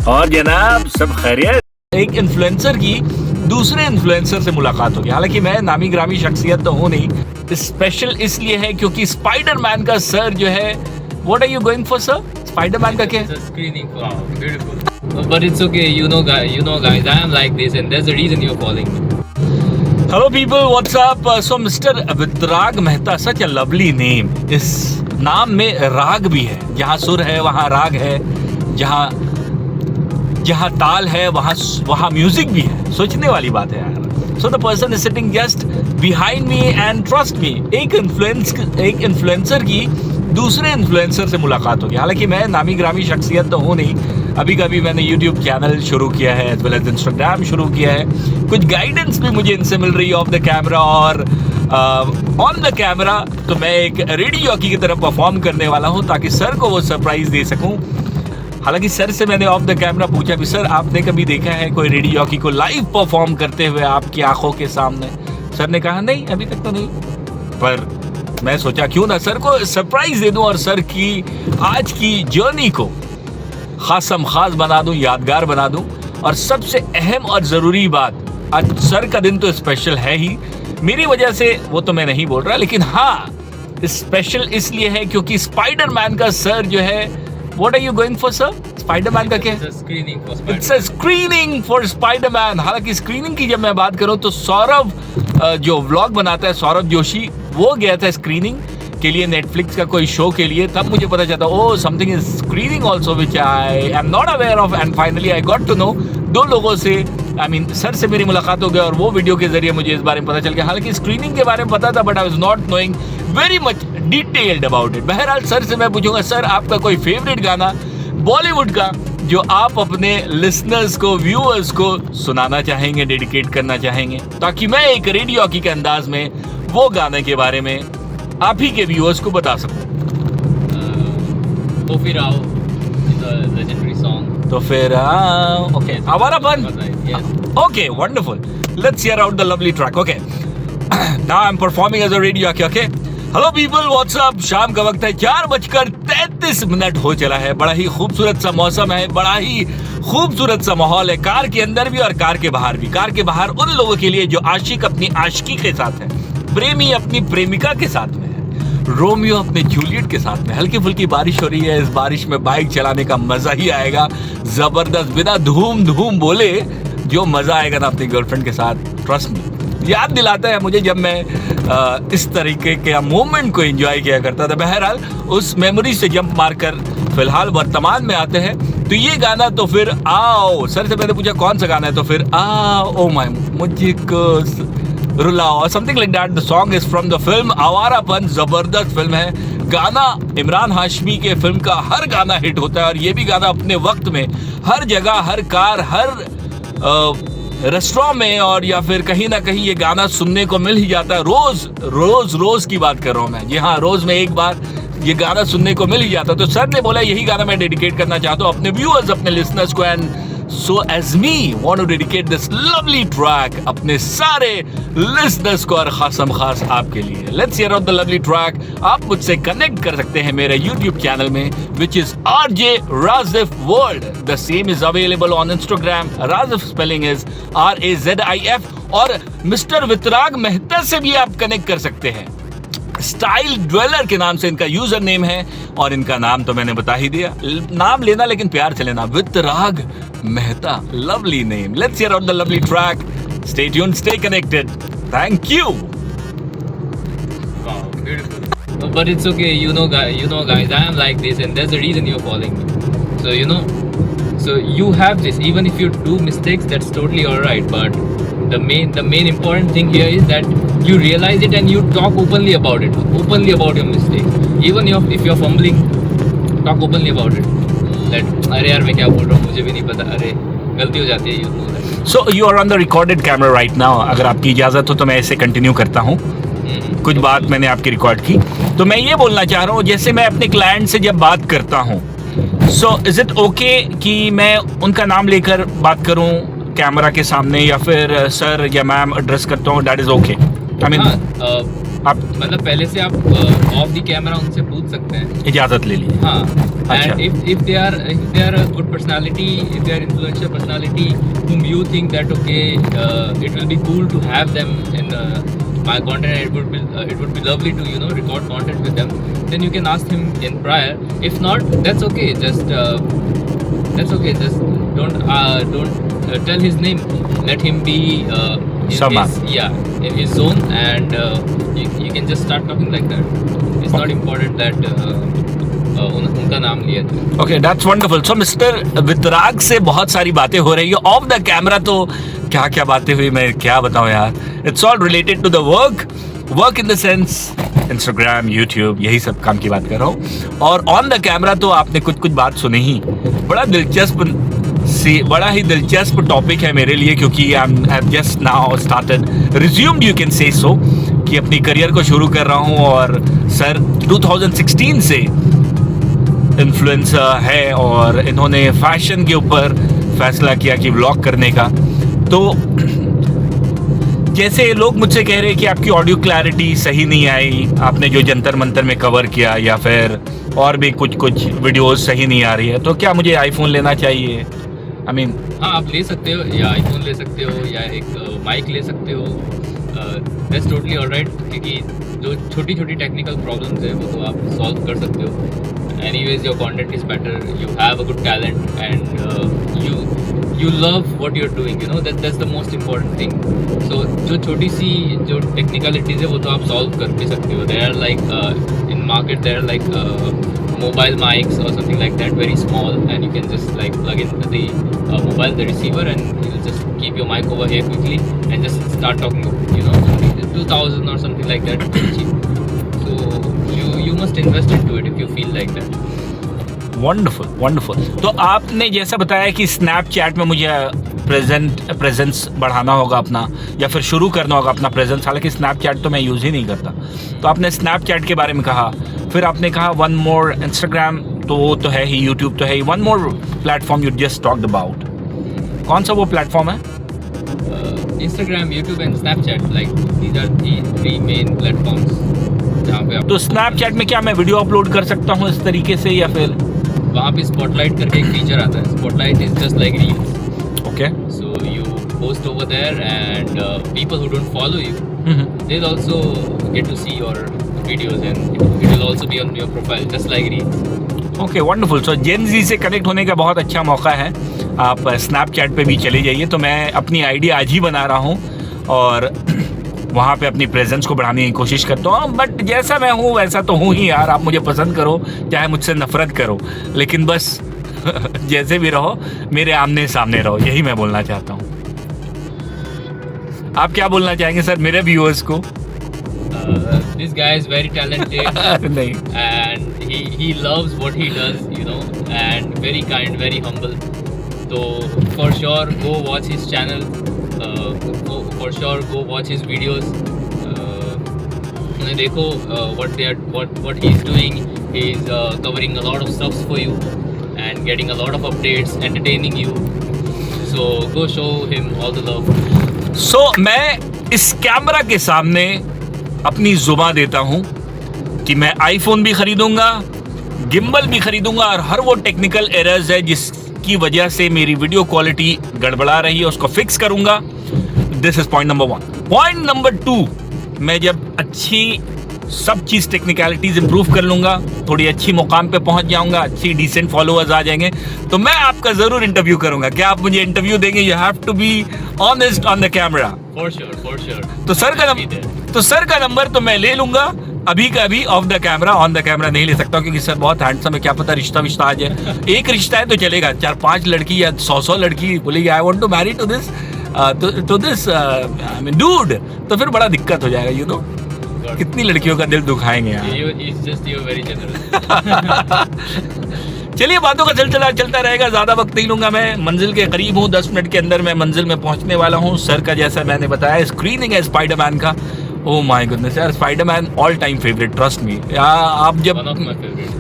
और जनाब सब खैरियत। एक इन्फ्लुएंसर की दूसरे इन्फ्लुएंसर से मुलाकात होगी। हालांकि मैं नामी ग्रामी शख्सियत तो हूँ नहीं। स्पेशल इसलिए है क्योंकि स्पाइडरमैन का सर जो है, what are you going for sir? Spiderman का क्या? Screening for beautiful. But it's okay, you know guys, I am like this and there's a reason you're calling me. Hello people, what's up? So mister Vitrag Mehta, such a lovely name. इस नाम में राग भी है, जहाँ सुर है वहाँ राग है, जहाँ ताल है वहाँ म्यूजिक भी है। सोचने वाली बात है यार। So the person is sitting just behind me and trust me, एक इन्फ्लुएंसर की दूसरे इन्फ्लुएंसर से मुलाकात होगी। हालांकि मैं नामी ग्रामी शख्सियत तो हूँ नहीं। अभी कभी मैंने यूट्यूब चैनल शुरू किया है, एज वेल एज इंस्टाग्राम शुरू किया है। कुछ गाइडेंस भी मुझे इनसे मिल रही है ऑफ द कैमरा और ऑन द कैमरा। तो मैं एक रेडियो जॉकी की तरफ परफॉर्म करने वाला हूँ ताकि सर को वो सरप्राइज दे सकूँ। हालांकि सर से मैंने ऑफ द कैमरा पूछा भी, सर आपने कभी देखा है कोई रेडियो जॉकी को लाइव परफॉर्म करते हुए आपकी आंखों के सामने? सर ने कहा नहीं, अभी तक तो नहीं। पर मैं सोचा क्यों ना सर को सरप्राइज दे दूं और सर की आज की जर्नी को खासम खास बना दूं, यादगार बना दूं। और सबसे अहम और ज़रूरी बात, आज सर का दिन तो स्पेशल है ही मेरी वजह से, वो तो मैं नहीं बोल रहा, लेकिन हाँ स्पेशल इसलिए है क्योंकि स्पाइडरमैन का सर जो है, what are you going for sir? Spiderman का क्या? It's a screening for Spider-Man. It's a screening for Spiderman. हालांकि स्क्रीनिंग की जब मैं बात करूं तो सौरभ जो व्लॉग बनाता है, सौरभ जोशी, वो गया था स्क्रीनिंग के लिए नेटफ्लिक्स का कोई शो के लिए। तब मुझे पता चला oh something is screening also which I am not aware of, and finally I got to know. दो लोगों से सर से मेरी मुलाकात हो गई और वो वीडियो के जरिए मुझे इस बारे में पता चल गया। हालांकि स्क्रीनिंग के बारे में पता था but I was not knowing very much detailed about it. बहरहाल सर से मैं पूछूंगा, सर आपका कोई फेवरेट गाना बॉलीवुड का जो आप अपने लिसनर्स को, व्यूअर्स को सुनाना चाहेंगे, डेडिकेट करना चाहेंगे, ताकि मैं एक रेडियो जॉकी के अंदाज में वो गाने के बारे में आप ही के व्यूअर्स को बता सकूं। तो फिर आओ is a legendary song. तो फिर okay, Awarapan. Yes. Okay, wonderful. Let's hear out the lovely track. Okay, now I am performing as a radio jockey. Okay, hello people, what's up? शाम का वक्त है, 4:33 हो चला है। बड़ा ही खूबसूरत सा मौसम है, बड़ा ही खूबसूरत सा माहौल है, कार के अंदर भी और कार के बाहर भी। कार के बाहर उन लोगों के लिए जो आशिक अपनी आशिकी के साथ है, प्रेमी अपनी प्रेमिका के साथ में है, रोमियो अपने जूलियट के साथ में। हल्की फुल्की बारिश हो रही है, इस बारिश में बाइक चलाने का मजा ही आएगा जबरदस्त, बिना धूम धूम बोले जो मजा आएगा ना अपनी गर्लफ्रेंड के साथ, ट्रस्ट मी। याद दिलाता है मुझे जब मैं इस तरीके के मोमेंट को एंजॉय किया करता था। बहरहाल उस मेमोरी से जंप मारकर फिलहाल वर्तमान में आते हैं। तो ये गाना तो फिर आओ, सर से मैंने पूछा कौन सा गाना है, तो फिर आओ ओ माय मुझे को रुलाओ, something like that. The song is from the film Awarapan. जबरदस्त फिल्म है। गाना इमरान हाशमी के फिल्म का हर गाना हिट होता है और ये भी गाना अपने वक्त में हर जगह, हर कार, हर रेस्टोरेंट में और या फिर कहीं ना कहीं ये गाना सुनने को मिल ही जाता है। रोज की बात कर रहा हूँ मैं, जी हाँ, रोज में एक बार ये गाना सुनने को मिल ही जाता। तो सर ने बोला यही गाना मैं डेडिकेट करना चाहता हूँ अपने व्यूअर्स, अपने लिसनर्स को। And so as me want to dedicate this lovely track अपने सारे लिसनर्स को और खासम खास आपके लिए। Let's hear out the lovely track. आप मुझसे कनेक्ट कर सकते हैं मेरे यूट्यूब चैनल में, which is RJ Razif World. The same is available on Instagram. Razif spelling is RAZIF. और मिस्टर वितराग मेहता से भी आप कनेक्ट कर सकते हैं। स्टाइल ड्वेलर के नाम से इनका यूजर नेम है और इनका नाम तो मैंने बता ही दिया। नाम लेना लेकिन प्यार से लेना, Vitrag Mehta, lovely name. Let's hear out the lovely track. Stay tuned, stay connected. Thank you. Wow, beautiful. But it's okay, you know guys, I am like this and there's a reason you're calling me. So so you have this. Even if you do mistakes, that's totally alright. But the main important thing here is that you realize it and you talk openly about it, openly about your mistakes. Even if you're fumbling, talk openly about it. That अरे यार मैं क्या बोल रहा हूँ, मुझे भी नहीं पता, अरे गलती हो जाती है, you know that. So you are on the recorded camera right now. अगर आपकी इजाजत हो तो मैं ऐसे कंटिन्यू करता हूँ। कुछ बात मैंने आपकी रिकॉर्ड की, तो मैं ये बोलना चाह रहा हूँ, जैसे मैं अपने क्लाइंट से जब बात करता हूँ, सो इज इट ओके कि मैं उनका नाम लेकर बात करूँ कैमरा के सामने, या फिर सर या मैम एड्रेस करता हूँ, that is okay? I mean आप मतलब पहले से आप ऑफ द कैमरा उनसे पूछ सकते हैं, इजाजत ले ली? हाँ. अच्छा. And if they are a good personality, if they are influential personality whom you think that okay, it will be cool to have them in my content, it would be lovely to record content with them, then you can ask him in prior. If not, that's okay. Just don't tell his name. Let him be in his zone, and you can just start talking like that. It's not important that उनका नाम लिया था. Okay, that's wonderful. So mister Vitrag से बहुत सारी बातें हो रही है ऑफ द कैमरा, तो क्या क्या बातें हुई मैं क्या बताऊं यार. It's all related to the work in the sense Instagram, YouTube, यही सब काम की बात कर रहा हूँ. और ऑन द कैमरा तो आपने कुछ बात सुनी ही. बड़ा ही दिलचस्प टॉपिक है मेरे लिए, क्योंकि I have just now started resumed, you can say so, कि अपनी करियर को शुरू कर रहा हूँ. और सर 2016 से इन्फ्लुएंसर है और इन्होंने फैशन के ऊपर फैसला किया कि व्लॉग करने का. तो जैसे लोग मुझसे कह रहे हैं कि आपकी ऑडियो क्लैरिटी सही नहीं आई, आपने जो जंतर मंतर में कवर किया, या फिर और भी कुछ वीडियोस सही नहीं आ रही है, तो क्या मुझे आईफोन लेना चाहिए? आई मीन हाँ, आप ले सकते हो, या आईफोन ले सकते हो, या एक माइक ले सकते हो. दैट्स टोटली ऑलराइट, क्योंकि जो छोटी छोटी टेक्निकल प्रॉब्लम्स है वो तो आप सॉल्व कर सकते हो. Anyways, your content is better, you have a good talent, and you love what you're doing, that's the most important thing. So जो छोटी सी जो technicalities है वो तो आप solve कर भी सकते हो. There are like in market there are like mobile mics or something like that, very small, and you can just like plug in the the receiver, and you just keep your mic over here quickly and just start talking, 2000 or something like that, very cheap. So you must invest into it if you feel like that. Wonderful. तो आपने जैसा बताया कि Snapchat में मुझे presence बढ़ाना होगा अपना, या फिर शुरू करना होगा अपना प्रेजेंस. हालांकि स्नैपचैट तो मैं यूज़ ही नहीं करता. तो आपने स्नैपचैट के बारे में कहा, फिर आपने कहा वन मोर, इंस्टाग्राम तो वो तो है ही, यूट्यूब तो है ही, one more platform you just talked about. कौन सा वो प्लेटफॉर्म है? Instagram, YouTube and Snapchat, like these are the three main platforms जहाँ पे आप. तो स्नैपचैट में क्या मैं वीडियो अपलोड कर सकता हूँ इस तरीके से, या फिर वहाँ पे स्पॉटलाइट करके एक फीचर आता है. Spotlight is just like reels. Okay. So you post over there, and people who don't follow you, they will also get to see your videos, and it will also be on your profile just like reels. Okay, wonderful. So gen Z से connect होने का बहुत अच्छा मौका है. आप Snapchat पे भी चले जाइए. तो मैं अपनी आईडी आज ही बना रहा हूँ और वहाँ पे अपनी प्रेजेंस को बढ़ाने की कोशिश करता हूँ. बट जैसा मैं हूँ वैसा तो हूँ ही यार. आप मुझे पसंद करो चाहे मुझसे नफरत करो, लेकिन बस जैसे भी रहो मेरे आमने सामने रहो, यही मैं बोलना चाहता हूँ. आप क्या बोलना चाहेंगे सर मेरे व्यूअर्स को? This guy is very talented. नहीं. And he loves what he does, and very kind, very humble. So for sure go watch his channel. For sure go watch his videos. देखो what he's doing. He's covering a lot of stuff for you and getting a lot of updates, entertaining you. So go show him all the love. So मैं इस camera के सामने अपनी जुबान देता हूँ कि मैं आईफोन भी खरीदूंगा, गिम्बल भी खरीदूंगा, और हर वो टेक्निकल एरर्स है जिसकी वजह से मेरी वीडियो क्वालिटी गड़बड़ा रही है उसको फिक्स करूंगा. This is point number 1. Point number 2, मैं जब अच्छी सब चीज़ टेक्निकलिटीज इंप्रूव कर लूंगा, थोड़ी अच्छी मुकाम पे पहुंच जाऊंगा, अच्छी डिसेंट फॉलोअर्स आ जाएंगे, तो मैं आपका ज़रूर इंटरव्यू करूंगा. क्या आप मुझे इंटरव्यू देंगे? You have to be honest on the camera. For sure. तो सर का नंबर तो मैं ले लूंगा अभी का अभी. Off the camera, on the camera नहीं ले सकता, क्योंकि सर बहुत हैंडसम है. क्या पता रिश्ता विश्ता आ जाए. एक रिश्ता है तो चलेगा, 4-5 लड़की या 100 लड़की बोलेगी I want to marry to this I mean dude, तो फिर बड़ा दिक्कत हो जाएगा. कितनी लड़कियों का दिल दुखाएंगे यार. चलिए, बातों का सिलसिला चलता रहेगा, ज़्यादा वक्त नहीं लूंगा. मैं मंजिल के करीब हूँ, 10 मिनट के अंदर मैं मंजिल में पहुंचने वाला हूँ. सर का जैसा मैंने बताया स्क्रीनिंग है स्पाइडरमैन का. ओह माय गुडनेस यार, Spiderman all time favourite, trust me. आप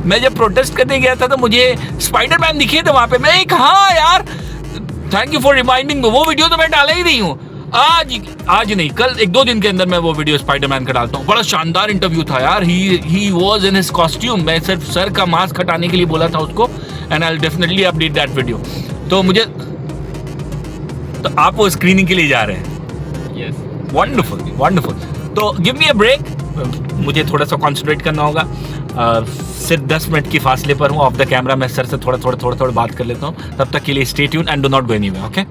मैं जब प्रोटेस्ट करने गया था तो मुझे स्पाइडरमैन दिखे थे वहाँ पे. मैं हाँ यार, थैंक यू फॉर रिमाइंडिंग. वो वीडियो तो मैं डाला ही नहीं हूँ. आज नहीं, कल 1-2 दिन के अंदर मैं वो वीडियो स्पाइडरमैन का डालता हूँ। बड़ा शानदार इंटरव्यू था यार। He was in his costume. मैं सिर्फ सर का मास्क हटाने के लिए बोला था उसको, and I will definitely update that video. तो आप वो स्क्रीनिंग के लिए जा रहे हैं? Yes. वंडरफुल। तो गिव मी अ ब्रेक, मुझे थोड़ा सा कॉन्सेंट्रेट करना होगा। सिर्फ 10 मिनट की फासले पर हूँ ऑफ द कैमरा। मैं सर से थोड़ा बात कर लेता हूँ। तब तक के लिए stay tune and do not go anywhere, okay?